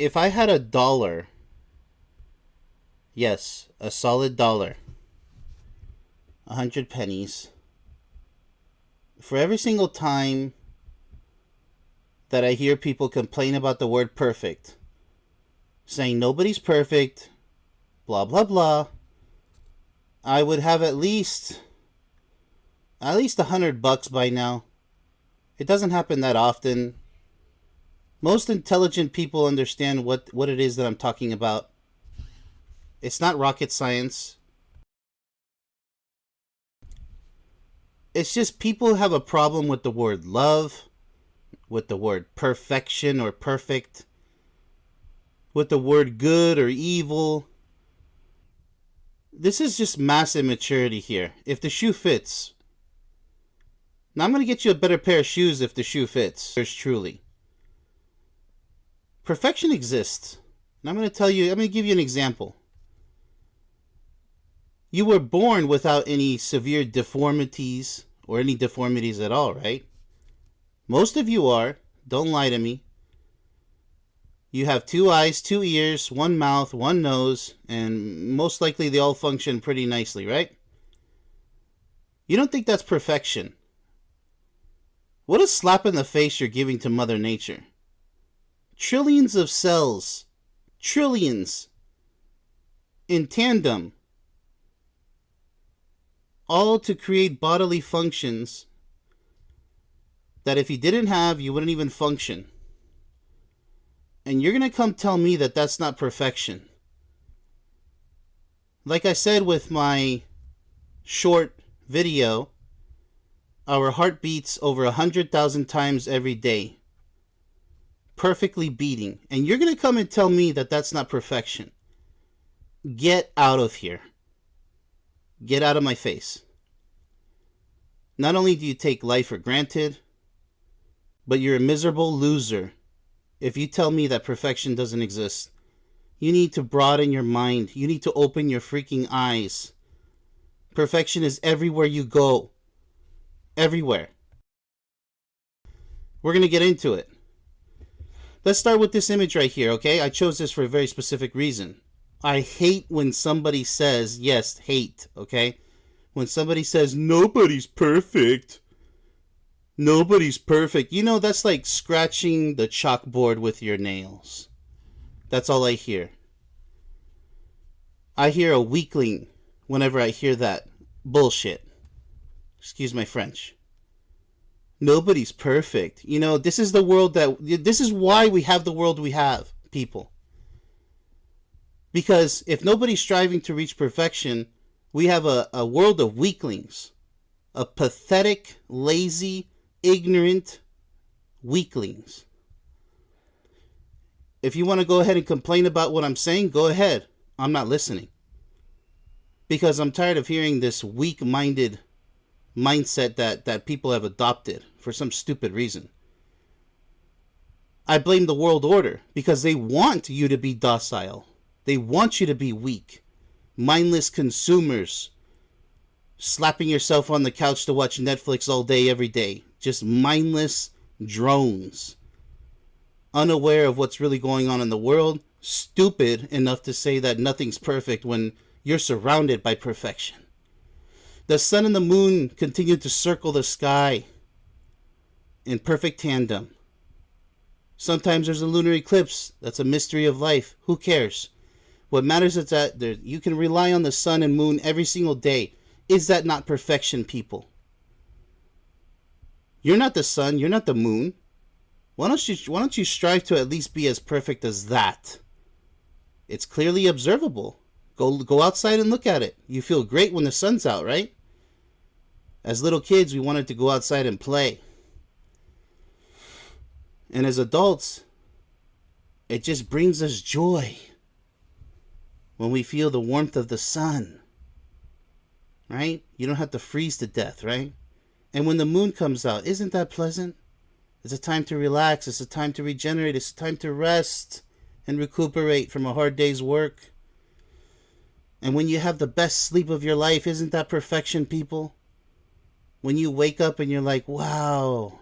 If I had $1, yes, a solid dollar, 100 pennies, for every single time that I hear people complain about the word perfect, saying nobody's perfect, blah, blah, blah, I would have at least $100 by now. It doesn't happen that often. Most intelligent people understand what it is that I'm talking about. It's not rocket science. It's just people have a problem with the word love, with the word perfection or perfect, with the word good or evil. This is just mass immaturity here. If the shoe fits. Now I'm going to get you a better pair of shoes if the shoe fits. Yours truly. Perfection exists. And I'm going to give you an example. You were born without any severe deformities or any deformities at all, right? Most of you are. Don't lie to me. You have 2 eyes, 2 ears, 1 mouth, 1 nose, and most likely they all function pretty nicely, right? You don't think that's perfection. What a slap in the face you're giving to Mother Nature. Trillions of cells, trillions, in tandem, all to create bodily functions that if you didn't have, you wouldn't even function. And you're going to come tell me that that's not perfection. Like I said with my short video, our heart beats over 100,000 times every day. Perfectly beating. And you're going to come and tell me that that's not perfection. Get out of here. Get out of my face. Not only do you take life for granted, but you're a miserable loser if you tell me that perfection doesn't exist. You need to broaden your mind. You need to open your freaking eyes. Perfection is everywhere you go. Everywhere. We're going to get into it. Let's start with this image right here, okay? I chose this for a very specific reason. I hate when somebody says, yes, hate, okay? When somebody says, nobody's perfect. Nobody's perfect. You know, that's like scratching the chalkboard with your nails. That's all I hear. I hear a weakling whenever I hear that bullshit. Excuse my French. Nobody's perfect. You know, this is the world this is why we have the world we have, people. Because if nobody's striving to reach perfection, we have a world of weaklings. A pathetic, lazy, ignorant weaklings. If you want to go ahead and complain about what I'm saying, go ahead. I'm not listening. Because I'm tired of hearing this weak-minded mindset that people have adopted for some stupid reason. I blame the world order because they want you to be docile. They want you to be weak. Mindless consumers. Slapping yourself on the couch to watch Netflix all day, every day. Just mindless drones. Unaware of what's really going on in the world. Stupid enough to say that nothing's perfect when you're surrounded by perfection. The sun and the moon continue to circle the sky in perfect tandem. Sometimes there's a lunar eclipse. That's a mystery of life. Who cares? What matters is that you can rely on the sun and moon every single day. Is that not perfection, people? You're not the sun. You're not the moon. Why don't you strive to at least be as perfect as that? It's clearly observable. Go outside and look at it. You feel great when the sun's out, right? As little kids, we wanted to go outside and play. And as adults, it just brings us joy when we feel the warmth of the sun, right? You don't have to freeze to death, right? And when the moon comes out, isn't that pleasant? It's a time to relax. It's a time to regenerate. It's a time to rest and recuperate from a hard day's work. And when you have the best sleep of your life, isn't that perfection, people? When you wake up and you're like, wow,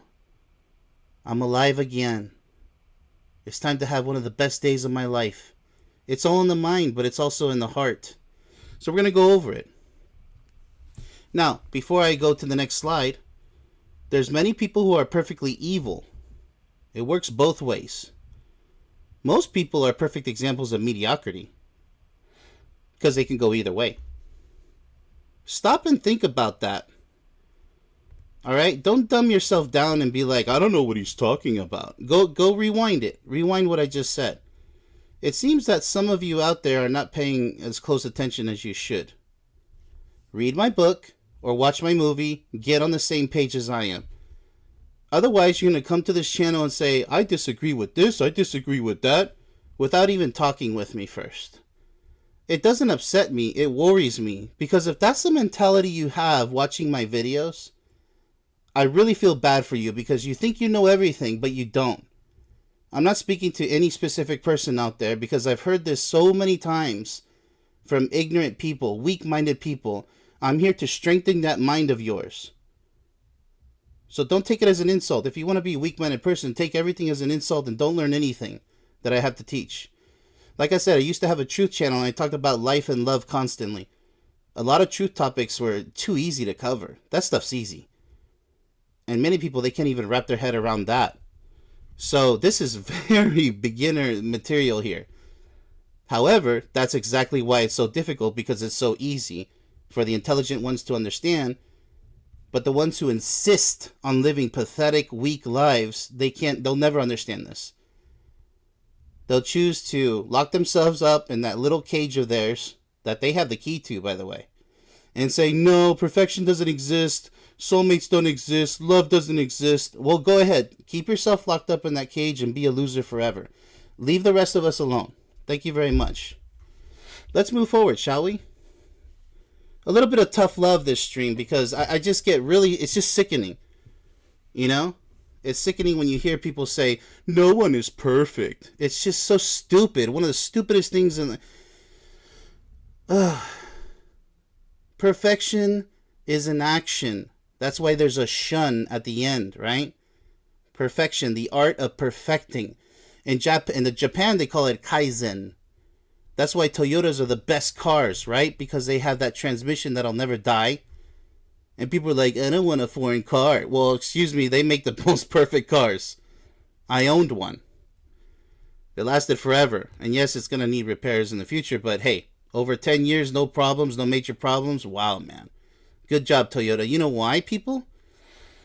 I'm alive again. It's time to have one of the best days of my life. It's all in the mind, but it's also in the heart. So we're going to go over it. Now, before I go to the next slide, there's many people who are perfectly evil. It works both ways. Most people are perfect examples of mediocrity because they can go either way. Stop and think about that. All right? Don't dumb yourself down and be like, I don't know what he's talking about. Go rewind it. Rewind what I just said. It seems that some of you out there are not paying as close attention as you should. Read my book or watch my movie. Get on the same page as I am. Otherwise, you're going to come to this channel and say, I disagree with this, I disagree with that, without even talking with me first. It doesn't upset me, it worries me, because if that's the mentality you have watching my videos, I really feel bad for you because you think you know everything, but you don't. I'm not speaking to any specific person out there because I've heard this so many times from ignorant people, weak-minded people. I'm here to strengthen that mind of yours. So don't take it as an insult. If you want to be a weak-minded person, take everything as an insult and don't learn anything that I have to teach. Like I said, I used to have a truth channel and I talked about life and love constantly. A lot of truth topics were too easy to cover. That stuff's easy. And many people, they can't even wrap their head around that. So this is very beginner material here. However, that's exactly why it's so difficult, because it's so easy for the intelligent ones to understand. But the ones who insist on living pathetic, weak lives, they'll never understand this. They'll choose to lock themselves up in that little cage of theirs, that they have the key to, by the way, and say, no, perfection doesn't exist, soulmates don't exist, love doesn't exist. Well, go ahead. Keep yourself locked up in that cage and be a loser forever. Leave the rest of us alone. Thank you very much. Let's move forward, shall we? A little bit of tough love this stream, because I just get really, it's just sickening. You know? It's sickening when you hear people say, no one is perfect. It's just so stupid. One of the stupidest things in the... Perfection is an action. That's why there's a shun at the end, right? Perfection, the art of perfecting. In Japan, they call it kaizen. That's why Toyotas are the best cars, right? Because they have that transmission that'll never die. And people are like, I don't want a foreign car. Well, excuse me, they make the most perfect cars. I owned one. It lasted forever. And yes, it's going to need repairs in the future, but hey, over 10 years, no problems, no major problems. Wow, man. Good job, Toyota. You know why, people?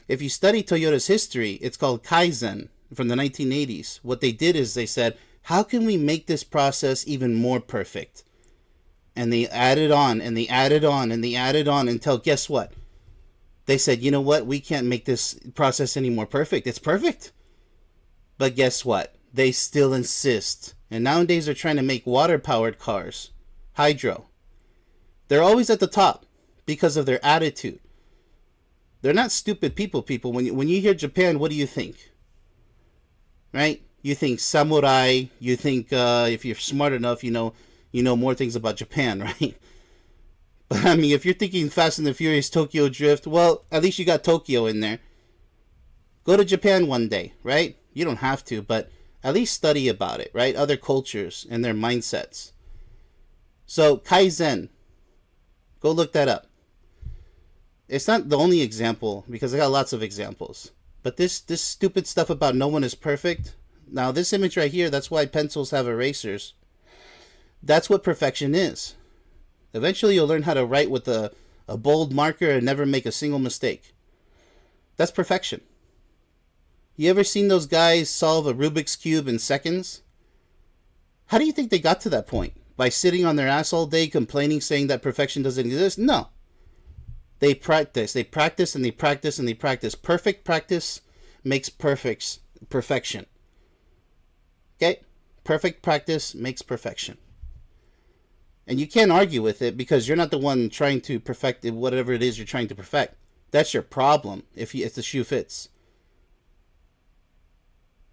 If you study Toyota's history, it's called Kaizen from the 1980s. What they did is they said, how can we make this process even more perfect? And they added on, and they added on, and they added on until, guess what? They said, you know what? We can't make this process any more perfect. It's perfect. But guess what? They still insist. And nowadays they're trying to make water-powered cars. Hydro. They're always at the top because of their attitude. They're not stupid people. When you hear Japan, what do you think? Right? You think samurai. You think if you're smart enough, you know more things about Japan, right? But I mean, if you're thinking Fast and the Furious Tokyo Drift, well, at least you got Tokyo in there. Go to Japan one day, right? You don't have to, but at least study about it, right? Other cultures and their mindsets. So, Kaizen. Go look that up. It's not the only example, because I got lots of examples. But this stupid stuff about no one is perfect. Now, this image right here, that's why pencils have erasers. That's what perfection is. Eventually, you'll learn how to write with a bold marker and never make a single mistake. That's perfection. You ever seen those guys solve a Rubik's Cube in seconds? How do you think they got to that point? By sitting on their ass all day complaining, saying that perfection doesn't exist? No. They practice. They practice and they practice and they practice. Perfect practice makes perfection. Okay? Perfect practice makes perfection. And you can't argue with it because you're not the one trying to perfect whatever it is you're trying to perfect. That's your problem if the shoe fits.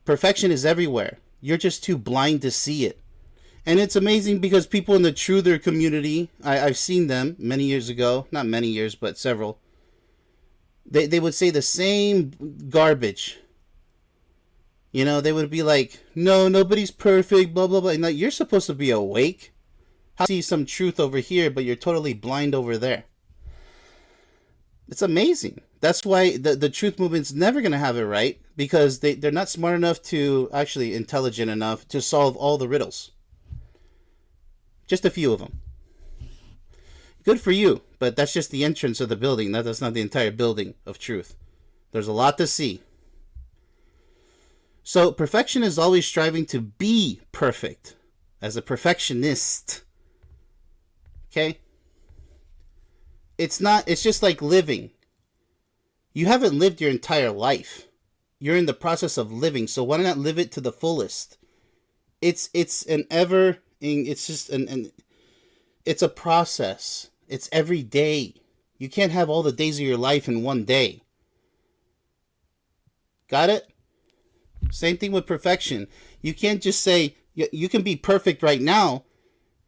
Perfection is everywhere. You're just too blind to see it. And it's amazing because people in the truther community, I've seen them many years ago, not many years, but several. They would say the same garbage. You know, they would be like, no, nobody's perfect, blah, blah, blah. And like, you're supposed to be awake. How do you see some truth over here, but you're totally blind over there? It's amazing. That's why the truth movement's never going to have it right, because they're not smart enough to, actually intelligent enough to solve all the riddles. Just a few of them. Good for you, but that's just the entrance of the building. That's not the entire building of truth. There's a lot to see. So perfection is always striving to be perfect as a perfectionist. Okay? It's just like living. You haven't lived your entire life. You're in the process of living, so why not live it to the fullest? It's a process. It's every day. You can't have all the days of your life in one day. Got it? Same thing with perfection. You can't just say, you can be perfect right now,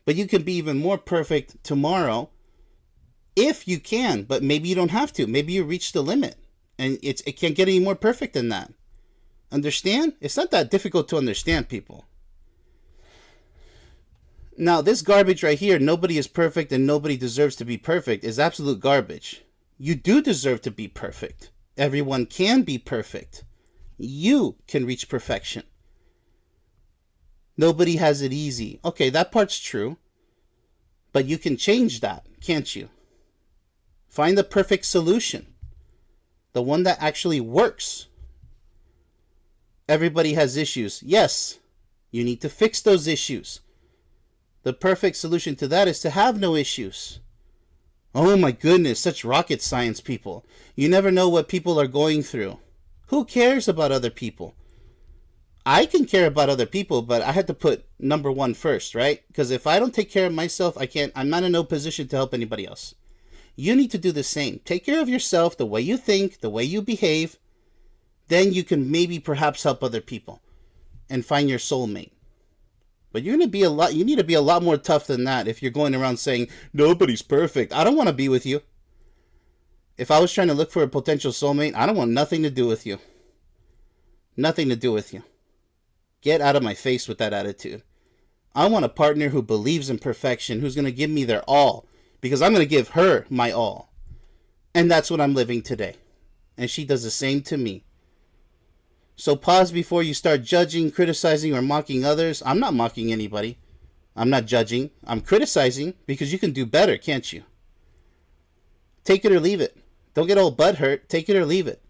but you can be even more perfect tomorrow. If you can, but maybe you don't have to. Maybe you reach the limit. And it can't get any more perfect than that. Understand? It's not that difficult to understand, people. Now, this garbage right here, nobody is perfect and nobody deserves to be perfect, is absolute garbage. You do deserve to be perfect. Everyone can be perfect. You can reach perfection. Nobody has it easy. Okay, that part's true. But you can change that, can't you? Find the perfect solution. The one that actually works. Everybody has issues. Yes, you need to fix those issues. The perfect solution to that is to have no issues. Oh my goodness, such rocket science, people. You never know what people are going through. Who cares about other people? I can care about other people, but I had to put number one first, right? Because if I don't take care of myself, I'm not in no position to help anybody else. You need to do the same. Take care of yourself, the way you think, the way you behave. Then you can maybe perhaps help other people and find your soulmate. But you need to be a lot more tough than that if you're going around saying, nobody's perfect. I don't want to be with you. If I was trying to look for a potential soulmate, I don't want nothing to do with you. Nothing to do with you. Get out of my face with that attitude. I want a partner who believes in perfection, who's going to give me their all, because I'm going to give her my all. And that's what I'm living today. And she does the same to me. So pause before you start judging, criticizing, or mocking others. I'm not mocking anybody. I'm not judging. I'm criticizing because you can do better, can't you? Take it or leave it. Don't get all butthurt. Take it or leave it.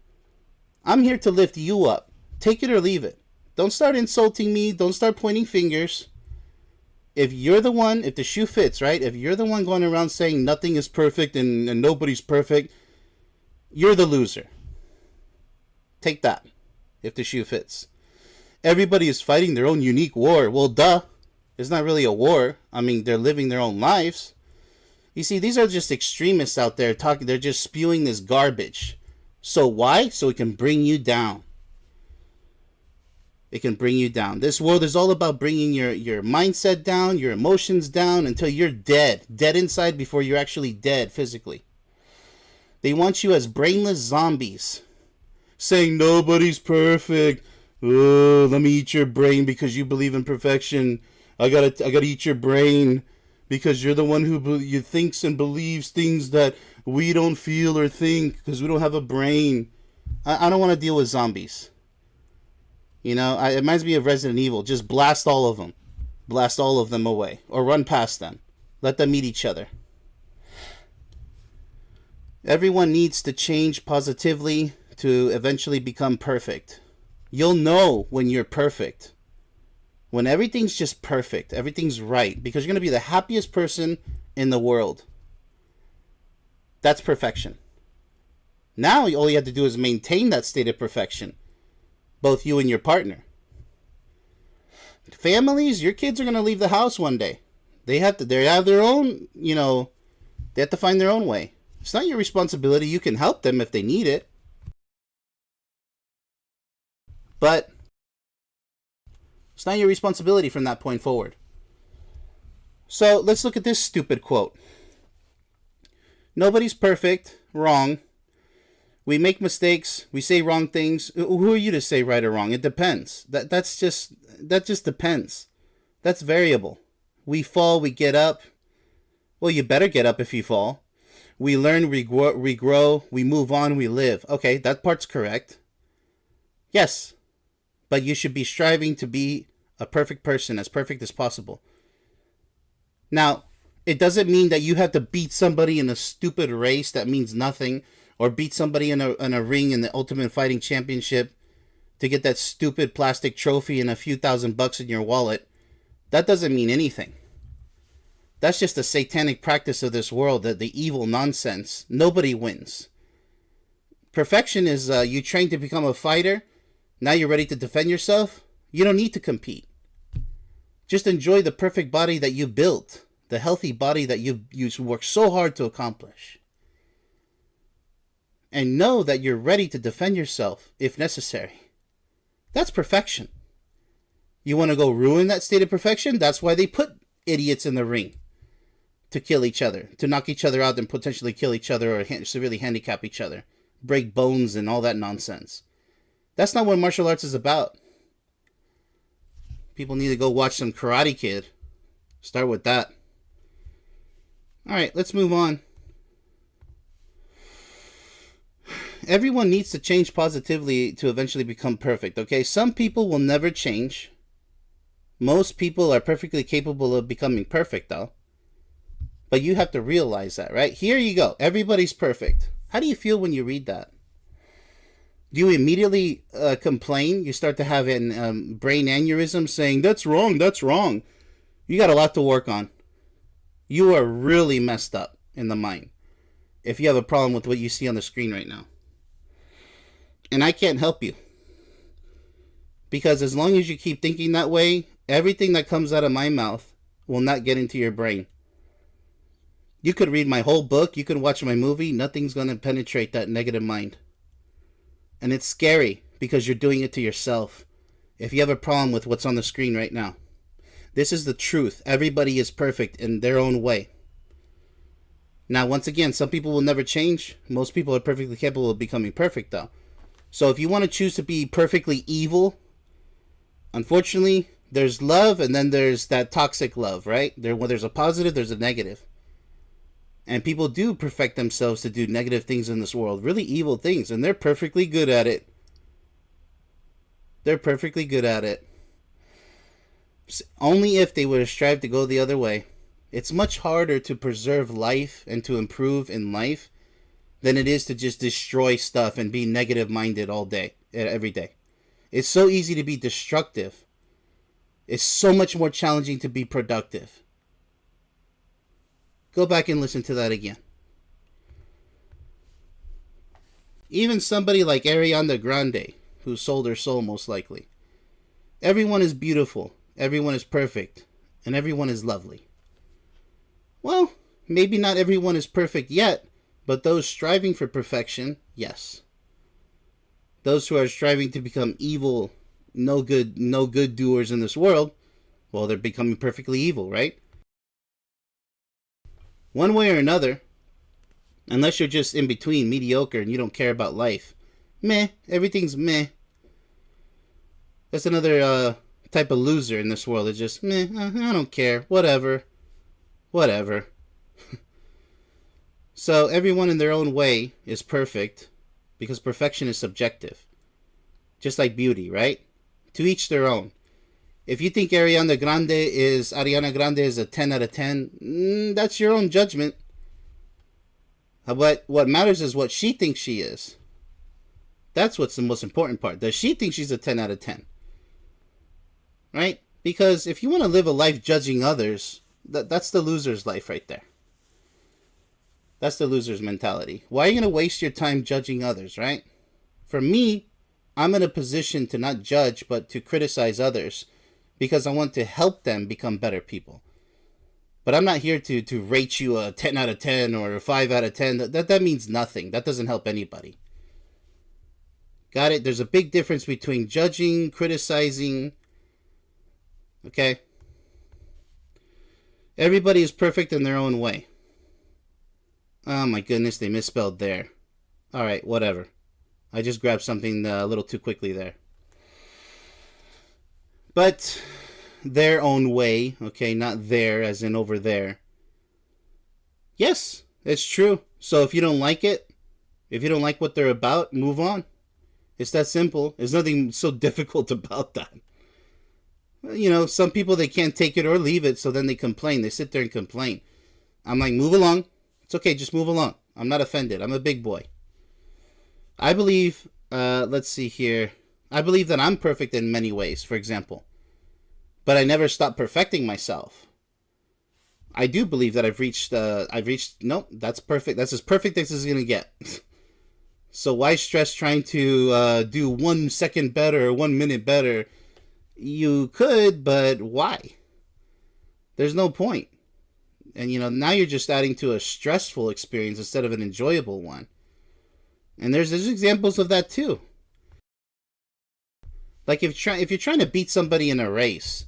I'm here to lift you up. Take it or leave it. Don't start insulting me. Don't start pointing fingers. If you're the one, if the shoe fits, right? If you're the one going around saying nothing is perfect and nobody's perfect, you're the loser. Take that. If the shoe fits. Everybody is fighting their own unique war. Well, duh. It's not really a war. I mean, they're living their own lives. You see, these are just extremists out there talking. They're just spewing this garbage. So why? So it can bring you down. It can bring you down. This world is all about bringing your mindset down, your emotions down until you're dead. Dead inside before you're actually dead physically. They want you as brainless zombies. Saying nobody's perfect. Oh, let me eat your brain because you believe in perfection. I gotta eat your brain because you're the one who you thinks and believes things that we don't feel or think because we don't have a brain. I don't want to deal with zombies. You know, it reminds me of Resident Evil. Just blast all of them. Blast all of them away. Or run past them. Let them meet each other. Everyone needs to change positively to eventually become perfect. You'll know when you're perfect. When everything's just perfect. Everything's right. Because you're going to be the happiest person in the world. That's perfection. Now all you have to do is maintain that state of perfection. Both you and your partner. Families, your kids are going to leave the house one day. They have their own, they have to find their own way. It's not your responsibility. You can help them if they need it. But it's not your responsibility from that point forward. So let's look at this stupid quote. Nobody's perfect. Wrong. We make mistakes. We say wrong things. Who are you to say right or wrong? It depends. That just depends. That's variable. We fall, we get up. Well, you better get up if you fall. We learn, we grow, we move on, we live. Okay, that part's correct. Yes, but you should be striving to be a perfect person, as perfect as possible. Now, it doesn't mean that you have to beat somebody in a stupid race that means nothing, or beat somebody in a ring in the Ultimate Fighting Championship to get that stupid plastic trophy and a few $1,000 in your wallet. That doesn't mean anything. That's just a satanic practice of this world, the evil nonsense. Nobody wins. Perfection is you train to become a fighter. Now you're ready to defend yourself. You don't need to compete. Just enjoy the perfect body that you built, the healthy body that you worked so hard to accomplish. And know that you're ready to defend yourself if necessary. That's perfection. You want to go ruin that state of perfection? That's why they put idiots in the ring. To kill each other. To knock each other out and potentially kill each other or severely handicap each other. Break bones and all that nonsense. That's not what martial arts is about. People need to go watch some Karate Kid. Start with that. Alright, let's move on. Everyone needs to change positively to eventually become perfect, okay? Some people will never change. Most people are perfectly capable of becoming perfect, though. But you have to realize that, right? Here you go. Everybody's perfect. How do you feel when you read that? Do you immediately complain? You start to have a brain aneurysm saying, that's wrong, that's wrong. You got a lot to work on. You are really messed up in the mind if you have a problem with what you see on the screen right now. And I can't help you. Because as long as you keep thinking that way, everything that comes out of my mouth will not get into your brain. You could read my whole book, you could watch my movie, nothing's going to penetrate that negative mind. And it's scary because you're doing it to yourself. If you have a problem with what's on the screen right now. This is the truth. Everybody is perfect in their own way. Now, once again, some people will never change. Most people are perfectly capable of becoming perfect, though. So if you want to choose to be perfectly evil, unfortunately, there's love and then there's that toxic love, right? When there's a positive, there's a negative. And people do perfect themselves to do negative things in this world, really evil things, and they're perfectly good at it. They're perfectly good at it. Only if they were to strive to go the other way. It's much harder to preserve life and to improve in life than it is to just destroy stuff and be negative minded all day, every day. It's so easy to be destructive. It's so much more challenging to be productive. Go back and listen to that again. Even somebody like Ariana Grande, who sold her soul most likely. Everyone is beautiful, everyone is perfect, and everyone is lovely. Well, maybe not everyone is perfect yet, but those striving for perfection, yes. Those who are striving to become evil, no good doers in this world, well, they're becoming perfectly evil, right? One way or another, unless you're just in between, mediocre, and you don't care about life. Meh, everything's meh. That's another type of loser in this world. It's just, meh, I don't care, whatever. So everyone in their own way is perfect because perfection is subjective. Just like beauty, right? To each their own. If you think Ariana Grande is a 10 out of 10, that's your own judgment. But what matters is what she thinks she is. That's what's the most important part. Does she think she's a 10 out of 10? Right? Because if you want to live a life judging others, that's the loser's life right there. That's the loser's mentality. Why are you going to waste your time judging others, right? For me, I'm in a position to not judge, but to criticize others because I want to help them become better people. But I'm not here to rate you a 10 out of 10 or a 5 out of 10. That means nothing. That doesn't help anybody. Got it? There's a big difference between judging, criticizing. Okay? Everybody is perfect in their own way. Oh my goodness, they misspelled there. All right, whatever. I just grabbed something a little too quickly there. But their own way, okay, not there as in over there. Yes, it's true. So if you don't like it, if you don't like what they're about, move on. It's that simple. There's nothing so difficult about that. You know, some people, they can't take it or leave it, so then they complain. They sit there and complain. I'm like, move along. It's okay, just move along. I'm not offended. I'm a big boy. I believe, let's see here. I believe that I'm perfect in many ways, for example. But I never stop perfecting myself. I do believe that I've reached, nope, that's perfect. That's as perfect as it's going to get. So why stress trying to do 1 second better or 1 minute better? You could, but why? There's no point. And, you know, now you're just adding to a stressful experience instead of an enjoyable one. And there's examples of that too. Like if you're trying to beat somebody in a race,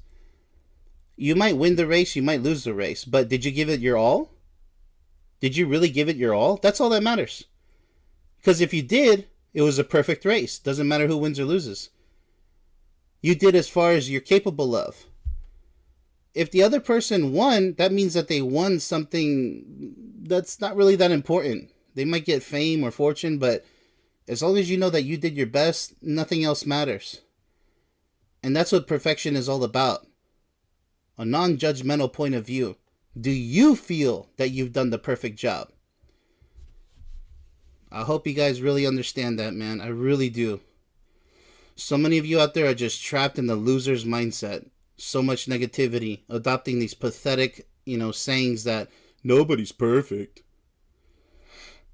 you might win the race, you might lose the race, but did you give it your all? Did you really give it your all? That's all that matters. Because if you did, it was a perfect race. Doesn't matter who wins or loses. You did as far as you're capable of. If the other person won, that means that they won something that's not really that important. They might get fame or fortune, but as long as you know that you did your best, nothing else matters. And that's what perfection is all about. A non-judgmental point of view. Do you feel that you've done the perfect job? I hope you guys really understand that, man. I really do. So many of you out there are just trapped in the loser's mindset. So much negativity, adopting these pathetic, you know, sayings that nobody's perfect.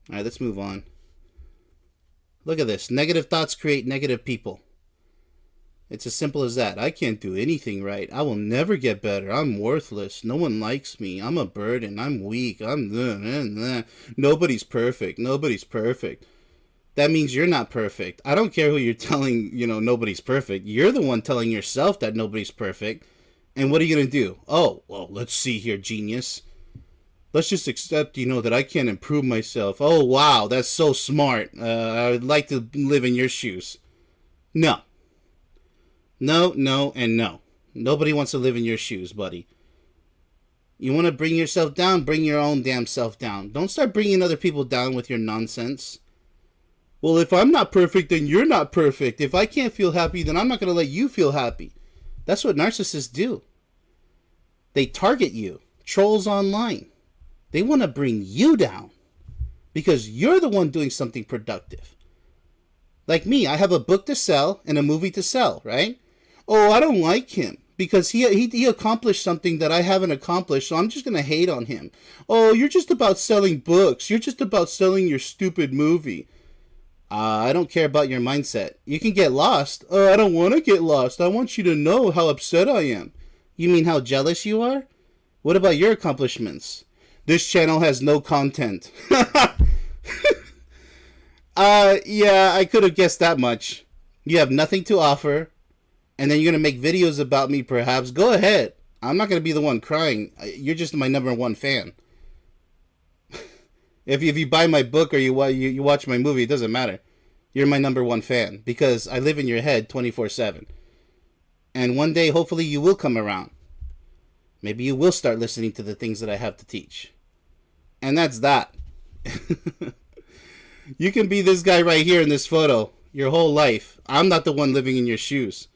All right, let's move on. Look at this. Negative thoughts create negative people. It's as simple as that. I can't do anything right. I will never get better. I'm worthless. No one likes me. I'm a burden. I'm weak. Nobody's perfect. Nobody's perfect. That means you're not perfect. I don't care who you're telling, you know, nobody's perfect. You're the one telling yourself that nobody's perfect. And what are you going to do? Oh, well, let's see here, genius. Let's just accept, you know, that I can't improve myself. Oh, wow, that's so smart. I would like to live in your shoes. No. No, no, and no. Nobody wants to live in your shoes, buddy. You want to bring yourself down? Bring your own damn self down. Don't start bringing other people down with your nonsense. Well, if I'm not perfect, then you're not perfect. If I can't feel happy, then I'm not going to let you feel happy. That's what narcissists do. They target you. Trolls online. They want to bring you down because you're the one doing something productive. Like me, I have a book to sell and a movie to sell, right? Oh, I don't like him because he accomplished something that I haven't accomplished, so I'm just going to hate on him. Oh, you're just about selling books. You're just about selling your stupid movie. I don't care about your mindset. You can get lost. Oh, I don't want to get lost. I want you to know how upset I am. You mean how jealous you are? What about your accomplishments? This channel has no content. Yeah, I could have guessed that much. You have nothing to offer, and then you're going to make videos about me perhaps. Go ahead. I'm not going to be the one crying. You're just my #1 fan. If you buy my book or you watch my movie, it doesn't matter. You're my #1 fan because I live in your head 24/7. And one day, hopefully, you will come around. Maybe you will start listening to the things that I have to teach. And that's that. You can be this guy right here in this photo your whole life. I'm not the one living in your shoes.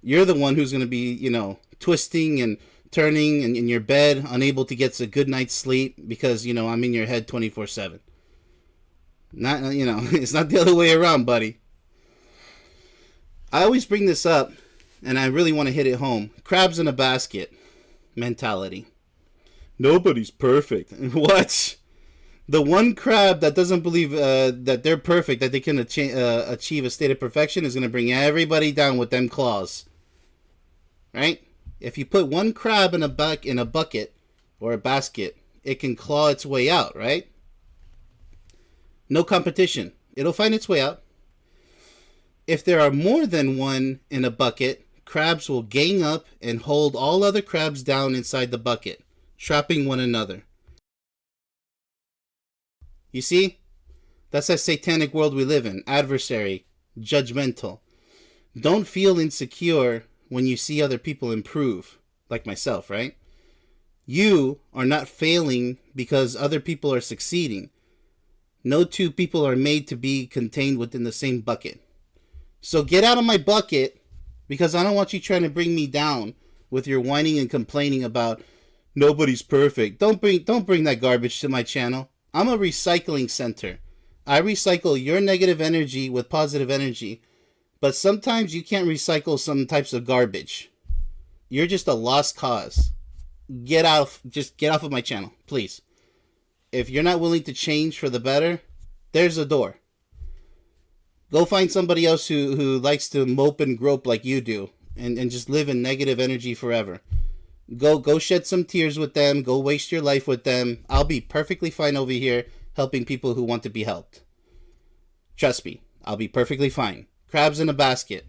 You're the one who's going to be, you know, twisting and turning in your bed, unable to get a good night's sleep because, you know, I'm in your head 24/7. Not, you know, it's not the other way around, buddy. I always bring this up, and I really want to hit it home. Crabs in a basket mentality. Nobody's perfect. What? The one crab that doesn't believe that they're perfect, that they can achieve a state of perfection, is going to bring everybody down with them claws. Right? If you put one crab in a bucket or a basket, it can claw its way out, right? No competition. It'll find its way out. If there are more than one in a bucket, crabs will gang up and hold all other crabs down inside the bucket, trapping one another. You see? That's that satanic world we live in. Adversary, judgmental. Don't feel insecure when you see other people improve, like myself, right? You are not failing because other people are succeeding. No two people are made to be contained within the same bucket. So get out of my bucket, because I don't want you trying to bring me down with your whining and complaining about nobody's perfect. Don't bring that garbage to my channel. I'm a recycling center. I recycle your negative energy with positive energy. But sometimes you can't recycle some types of garbage. You're just a lost cause. Just get off of my channel, please. If you're not willing to change for the better, there's a door. Go find somebody else who likes to mope and grope like you do and just live in negative energy forever. Go shed some tears with them. Go waste your life with them. I'll be perfectly fine over here helping people who want to be helped. Trust me, I'll be perfectly fine. Crabs in a basket.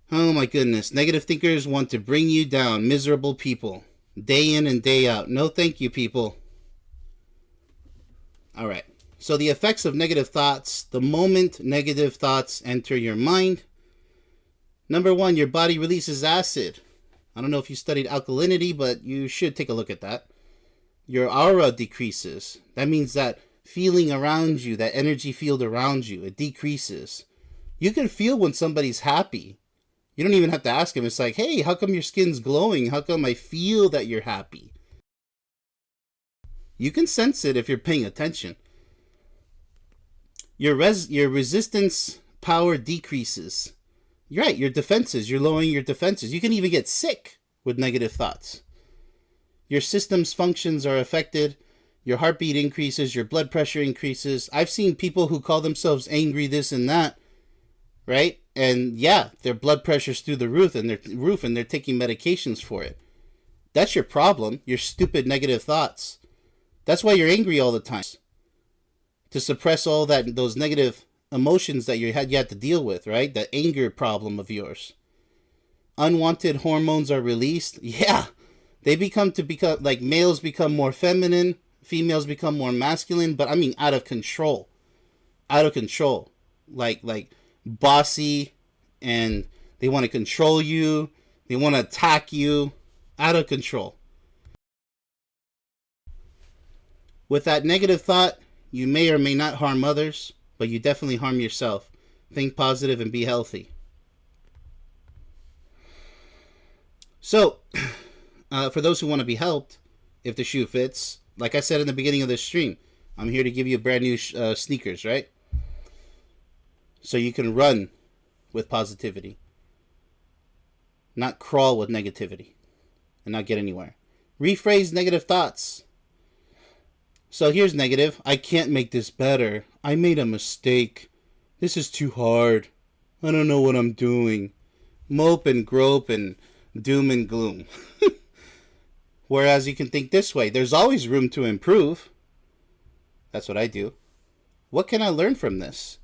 Oh my goodness. Negative thinkers want to bring you down. Miserable people. Day in and day out. No thank you, people. Alright. So the effects of negative thoughts. The moment negative thoughts enter your mind. Number 1, your body releases acid. I don't know if you studied alkalinity, but you should take a look at that. Your aura decreases. That means that feeling around you, that energy field around you, it decreases. You can feel when somebody's happy. You don't even have to ask them. It's like, hey, how come your skin's glowing? How come I feel that you're happy? You can sense it if you're paying attention. Your resistance power decreases. You're right, your defenses. You're lowering your defenses. You can even get sick with negative thoughts. Your system's functions are affected. Your heartbeat increases, your blood pressure increases. I've seen people who call themselves angry, this and that, right? And yeah, their blood pressure's through the roof and they're taking medications for it. That's your problem, your stupid negative thoughts. That's why you're angry all the time. To suppress all those negative emotions that you had to deal with, right? That anger problem of yours. Unwanted hormones are released. Yeah, they become like males become more feminine. Females become more masculine, but I mean out of control. Out of control. Like bossy, and they want to control you. They want to attack you. Out of control. With that negative thought, you may or may not harm others, but you definitely harm yourself. Think positive and be healthy. So, for those who want to be helped, if the shoe fits, like I said in the beginning of this stream, I'm here to give you brand new sneakers, right? So you can run with positivity. Not crawl with negativity. And not get anywhere. Rephrase negative thoughts. So here's negative. I can't make this better. I made a mistake. This is too hard. I don't know what I'm doing. Mope and grope and doom and gloom. Whereas you can think this way. There's always room to improve. That's what I do. What can I learn from this?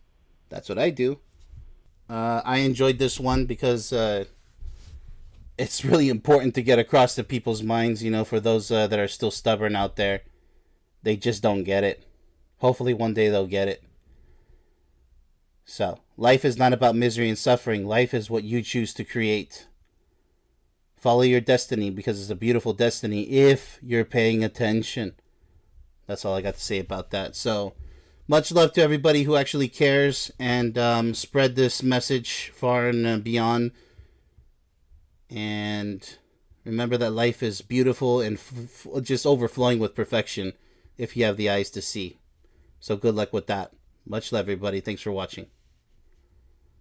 That's what I do. I enjoyed this one because it's really important to get across to people's minds, for those that are still stubborn out there. They just don't get it. Hopefully one day they'll get it. So, life is not about misery and suffering. Life is what you choose to create. Follow your destiny because it's a beautiful destiny if you're paying attention. That's all I got to say about that. So, much love to everybody who actually cares and spread this message far and beyond. And remember that life is beautiful and just overflowing with perfection if you have the eyes to see. So good luck with that. Much love, everybody. Thanks for watching.